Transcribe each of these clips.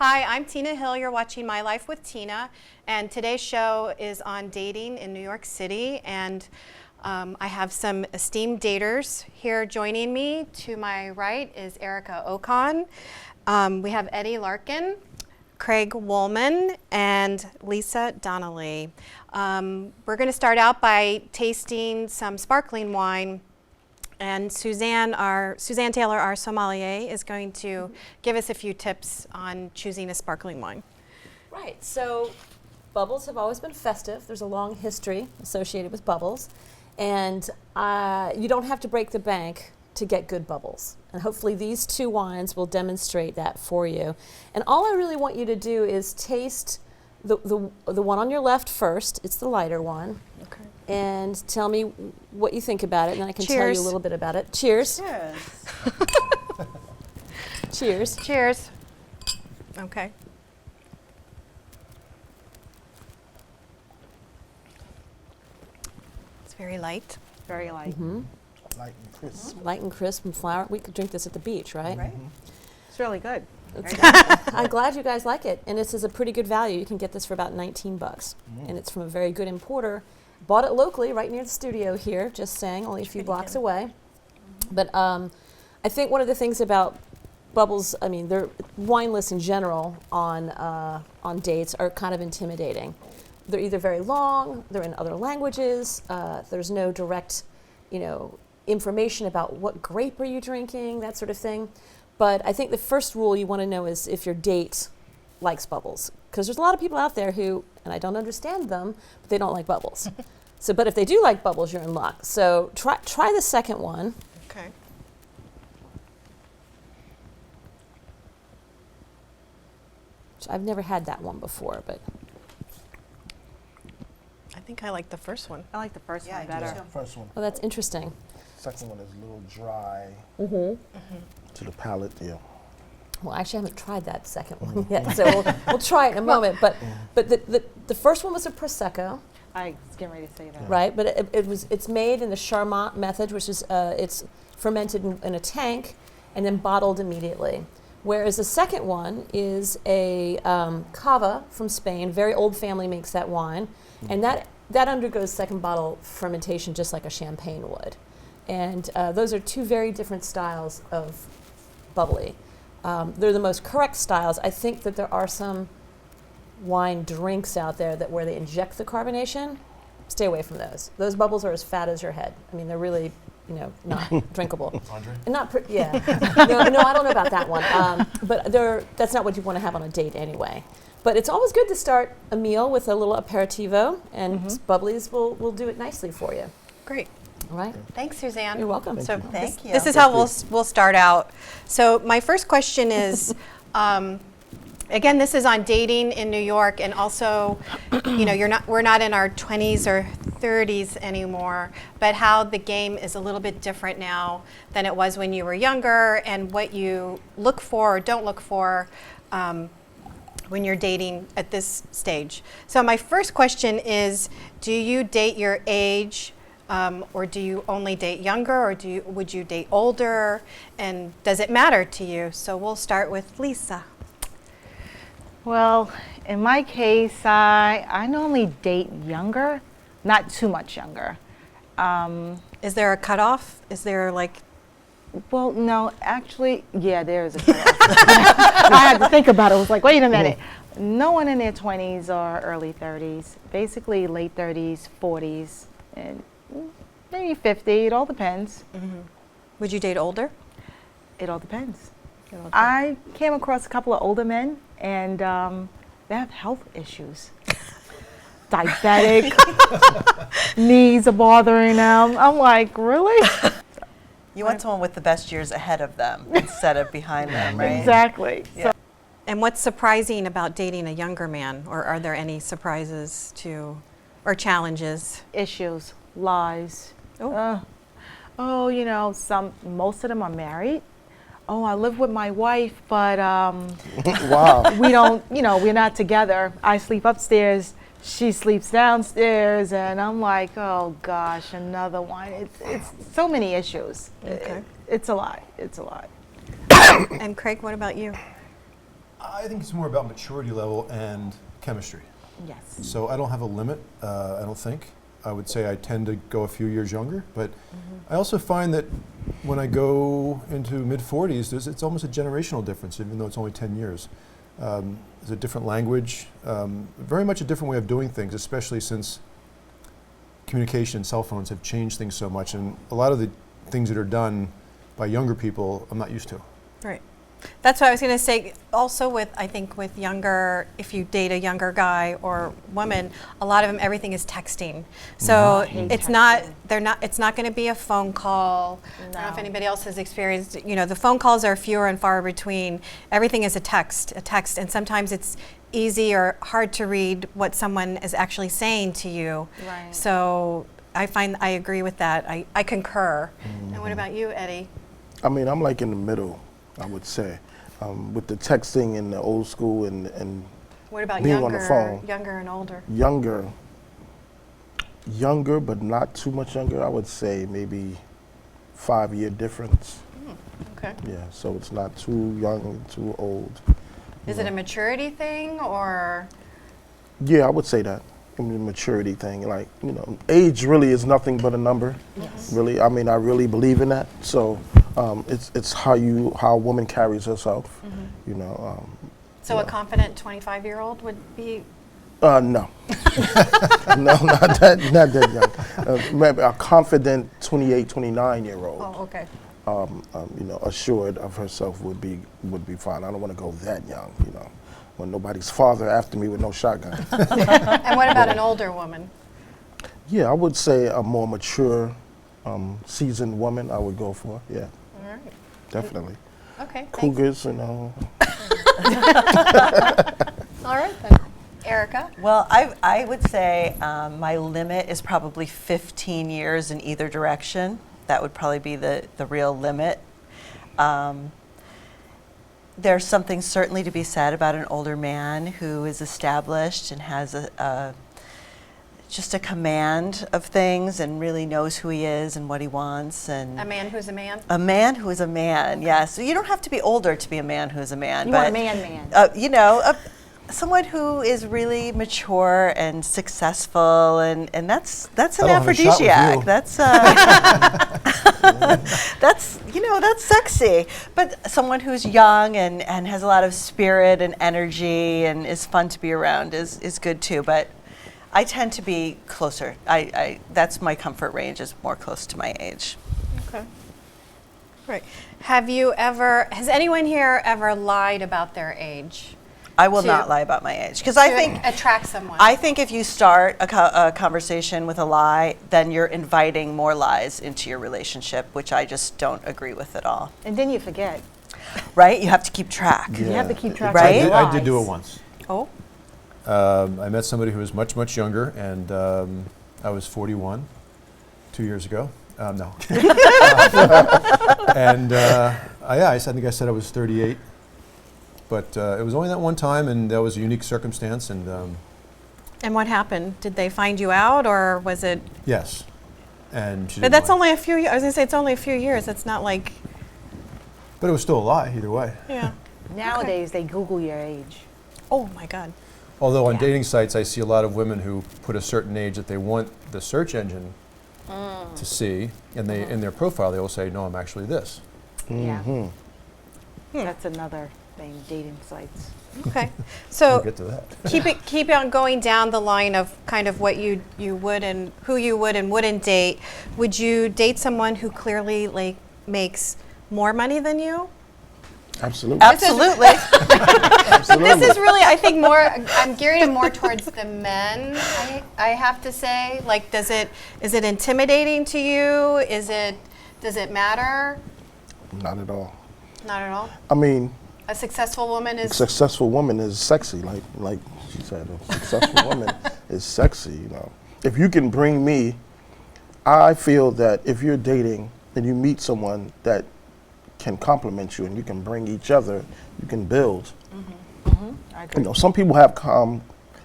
Hi, I'm Tina Hill. You're watching My Life with Tina, and today's show is on dating in New York City, and I have some esteemed daters here joining me. To my right is Erica Okone. We have Eddie Larkin, Craig Wollman, and Lisa Donnelly. We're going to start out by tasting some sparkling wine. And Suzanne Taylor, our sommelier, is going to give us a few tips on choosing a sparkling wine. Right, so bubbles have always been festive. There's a long history associated with bubbles. And you don't have to break the bank to get good bubbles. And hopefully these two wines will demonstrate that for you. And all I really want you to do is taste the one on your left first. It's the lighter one. Okay. And tell me what you think about it, and then I can tell you a little bit about it. Cheers. Yes. Cheers. Cheers. Okay. It's very light. Very light. Mm-hmm. Light and crisp. Light and crisp and flower. We could drink this at the beach, right? Right. It's really good. I'm glad you guys like it, and this is a pretty good value. You can get this for about $19, and it's from a very good importer. Bought it locally, right near the studio here. Just saying, only a few blocks away. But I think one of the things about bubbles, I mean, they're wine lists in general on dates are kind of intimidating. They're either very long, they're in other languages. There's no direct, information about what grape are you drinking, that sort of thing. But I think the first rule you want to know is if your date likes bubbles. Because there's a lot of people out there who, and I don't understand them, but they don't like bubbles. But if they do like bubbles, you're in luck. So try the second one. Okay. I've never had that one before, but I think I like the first one. I like the first one better. Yeah, first one. oh, that's interesting. Second one is a little dry Mm-hmm. to the palate. Yeah. Well, actually, I haven't tried that second one yet, so we'll try it in a moment. But the first one was a prosecco, I was getting ready to say that. right? But it's made in the Charmat method, which is it's fermented in a tank and then bottled immediately. Whereas the second one is a cava from Spain. Very old family makes that wine, and that undergoes second bottle fermentation just like a champagne would. And those are two very different styles of bubbly. They're the most correct styles. I think that there are some wine drinks out there where they inject the carbonation. Stay away from those. Those bubbles are as fat as your head. I mean, they're really, not drinkable. Andre? And not, yeah. no, I don't know about that one. But that's not what you want to have on a date anyway. But it's always good to start a meal with a little aperitivo, and bubblies will do it nicely for you. Great. All right? Thank Suzanne. You're welcome. Thank you. This is how we'll start out. So my first question is, again, this is on dating in New York, and also, we're not in our 20s or 30s anymore, but how the game is a little bit different now than it was when you were younger, and what you look for or don't look for when you're dating at this stage. So my first question is, do you date your age? Or do you only date younger, or would you date older? And does it matter to you? So we'll start with Lisa. Well, in my case, I normally date younger, not too much younger. Is there a cutoff? Is there Well, no, actually, yeah, there is a cutoff. I had to think about it. I was like, wait a minute. No one in their 20s or early 30s, basically late 30s, 40s, and maybe 50. It all depends. Mm-hmm. Would you date older? It all depends. I came across a couple of older men, and they have health issues. Diabetic, knees are bothering them. I'm like, really? You want someone with the best years ahead of them instead of behind them, right? Exactly. Yeah. And what's surprising about dating a younger man? Or are there any surprises or challenges? Issues, lies. Oh. Most of them are married. Oh, I live with my wife, but Wow. we don't, we're not together. I sleep upstairs, she sleeps downstairs, and I'm like, oh gosh, another one. It's so many issues. Okay. It's a lot. It's a lot. And Craig, what about you? I think it's more about maturity level and chemistry. Yes. So I don't have a limit, I don't think. I would say I tend to go a few years younger, but I also find that when I go into mid-40s, it's almost a generational difference, even though it's only 10 years. There's a different language, very much a different way of doing things, especially since communication and cell phones have changed things so much, and a lot of the things that are done by younger people, I'm not used to. Right. That's what I was going to say. Also, I think with younger, if you date a younger guy or woman, a lot of them, everything is texting. So it's not going to be a phone call. I don't know if anybody else has experienced. The phone calls are fewer and far between. Everything is a text, and sometimes it's easy or hard to read what someone is actually saying to you. Right. So I agree with that. I concur. And what about you, Eddie? I mean, I'm like in the middle, I would say, with the texting and the old school and What about being on the phone. younger and older? Younger, but not too much younger. I would say maybe 5-year difference. Okay. Yeah, so it's not too young, too old. Is it a maturity thing or? Yeah, I would say that. I mean, maturity thing, like, age really is nothing but a number. Yes. Really, I mean, I really believe in that. So it's how a woman carries herself. So a confident 25-year-old would be? No, no, not that young. Maybe a confident 28, 29-year-old. Oh, okay. Assured of herself would be fine. I don't want to go that young, when nobody's father after me with no shotgun. And what about an older woman? Yeah, I would say a more mature, seasoned woman I would go for. Yeah, All right. definitely. Okay. Thanks. Cougars, All right then. Erica? Well, I would say my limit is probably 15 years in either direction. That would probably be the real limit. There's something certainly to be said about an older man who is established and has just a command of things and really knows who he is and what he wants. And A man who's a man? a man who is a man, yes. So you don't have to be older to be a man who is a man. You but want a man. someone who is really mature and successful, and that's an I don't have a shot with aphrodisiac. you. That's sexy. But someone who's young and has a lot of spirit and energy and is fun to be around is good too. But I tend to be closer. That's my comfort range, is more close to my age. Okay. Right. Has anyone here ever lied about their age? I will To- not lie about my age, because I To think attract someone. I think if you start a conversation with a lie, then you're inviting more lies into your relationship, which I just don't agree with at all. And then you forget. Right? You have to keep track. You have to keep track Right? of your I did do it lies. once. Oh, I met somebody who was much, much younger, and I was 41 2 years ago. No. And I think I said I was 38. But it was only that one time, and that was a unique circumstance. And And what happened? Did they find you out, or was it? yes, and she But didn't that's lie. only a few. I was gonna say it's only a few years. It's not like. But it was still a lie either way. Yeah. Nowadays, they Google your age. Oh my God. Although on Yeah. dating sites, I see a lot of women who put a certain age that they want the search engine to see, and they in their profile they will say, "No, I'm actually this." Yeah. Hmm. That's another thing, dating sites. Okay. We'll So get to that. keep on going down the line of kind of what you would and who you would and wouldn't date. Would you date someone who clearly makes more money than you? Absolutely. absolutely. This is really, I think, more. I'm gearing it more towards the men. I have to say, like, is it intimidating to you? Does it matter? Not at all. Not at all. I mean, A successful woman a is. successful woman is sexy, like she said. A successful woman is sexy. If you can bring me, I feel that if you're dating and you meet someone that can compliment you and you can bring each other, you can build. I agree. Some people have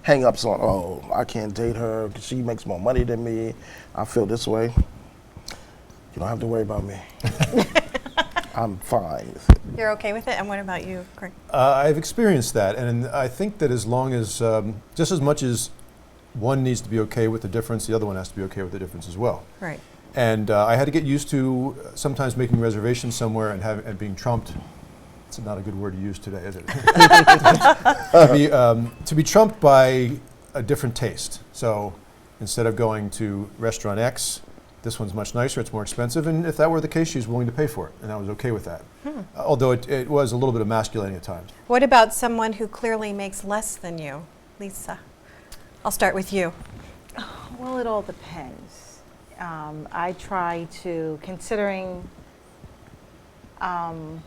hang-ups on, oh, I can't date her because she makes more money than me. I feel this way. You don't have to worry about me. I'm fine with it. You're okay with it? And what about you, Craig? I've experienced that, and I think that as long as, just as much as one needs to be okay with the difference, the other one has to be okay with the difference as well. Right. And I had to get used to sometimes making reservations somewhere and being trumped. It's not a good word to use today, is it? To be trumped by a different taste. So instead of going to restaurant X, this one's much nicer, it's more expensive, and if that were the case, she was willing to pay for it, and I was okay with that. Although it was a little bit emasculating at times. What about someone who clearly makes less than you? Lisa, I'll start with you. Well, it all depends. I try to, considering how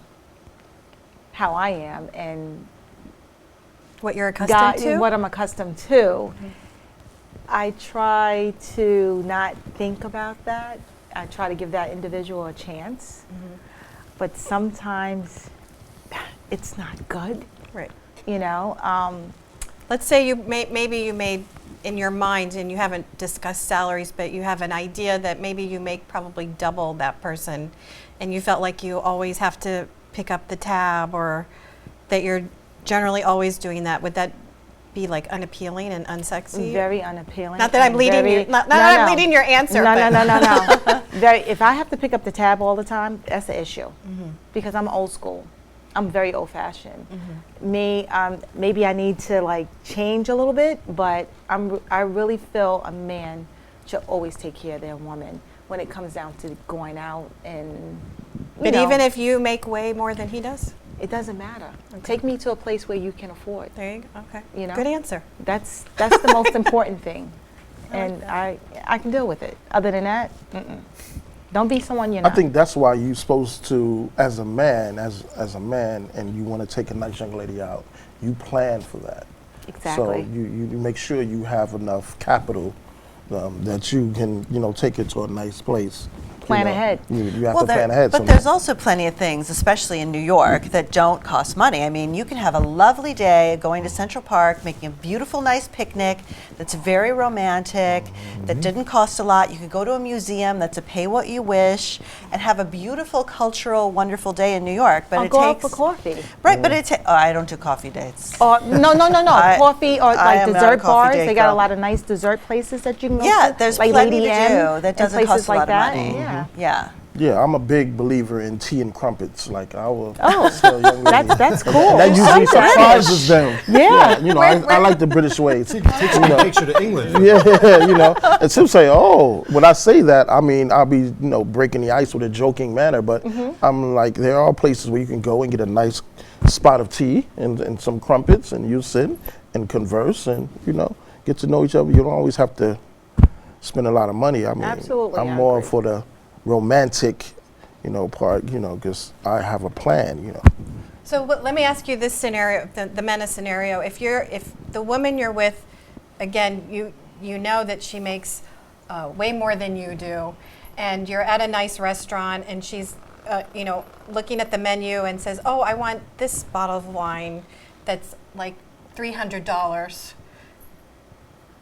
I am and What you're accustomed to? what I'm accustomed to, I try to not think about that. I try to give that individual a chance. But sometimes it's not good, Right. you know. Let's say maybe you made in your mind, and you haven't discussed salaries, but you have an idea that maybe you make probably double that person, and you felt like you always have to pick up the tab, or that you're generally always doing that. Would that be like unappealing and unsexy? Very unappealing. Not that I'm and leading very- you. Not that I'm leading your answer. No, but no, no, no, no. If I have to pick up the tab all the time, that's the issue. Because I'm old school. I'm very old fashioned. Maybe I need to like change a little bit, but I really feel a man should always take care of their woman when it comes down to going out and. But even if you make way more than he does? It doesn't matter. Take me to a place where you can afford. There you go. Okay. You know? Good answer. That's the most important thing, and I can deal with it. Other than that, don't be someone you're not. I think that's why you're supposed to, as a man, and you want to take a nice young lady out, you plan for that. Exactly. So you make sure you have enough capital that you can, take her to a nice place. Plan ahead. You have to plan ahead. But there's also plenty of things, especially in New York, that don't cost money. I mean, you can have a lovely day going to Central Park, making a beautiful, nice picnic that's very romantic, that didn't cost a lot. You could go to a museum that's a pay what you wish, and have a beautiful, cultural, wonderful day in New York. But I'll go out for coffee. Right, but I don't do coffee dates. Or no. Coffee or I like am not a dessert coffee bars. date They got girl. a lot of nice dessert places that you can go Yeah, to. there's like plenty Lady to M do that and doesn't places cost a like lot of that. money. Yeah. Yeah. Yeah, I'm a big believer in tea and crumpets. Like I will tell young ladies. That's cool. That usually surprises them. Yeah. I like the British way. Takes her to England. Yeah, and she'll say, "Oh," when I say that, I mean I'll be, breaking the ice with a joking manner, but I'm like, there are places where you can go and get a nice spot of tea and some crumpets, and you sit and converse and get to know each other. You don't always have to spend a lot of money. I mean, Absolutely, I'm I more agree. for the romantic, part, because I have a plan. So let me ask you this scenario, the Mena scenario. If the woman you're with, again, you know that she makes way more than you do, and you're at a nice restaurant, and she's looking at the menu and says, "Oh, I want this bottle of wine that's like $300."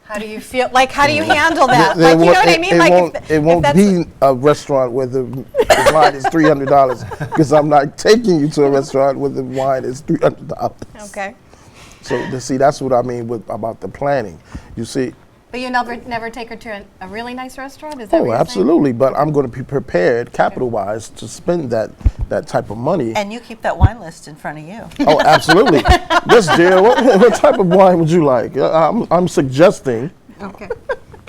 How do you feel? Like, how do you handle that? Like, you know what I mean? It won't be a restaurant where the wine is $300 because I'm not taking you to a restaurant where the wine is $300. Okay. So see, that's what I mean about the planning. You see. But you never take her to a really nice restaurant? Is that what Oh, you're absolutely. But I'm going to be prepared, capital-wise, to spend that type of money. And you keep that wine list in front of you. Oh, absolutely. Yes, dear. What type of wine would you like? I'm suggesting. Okay.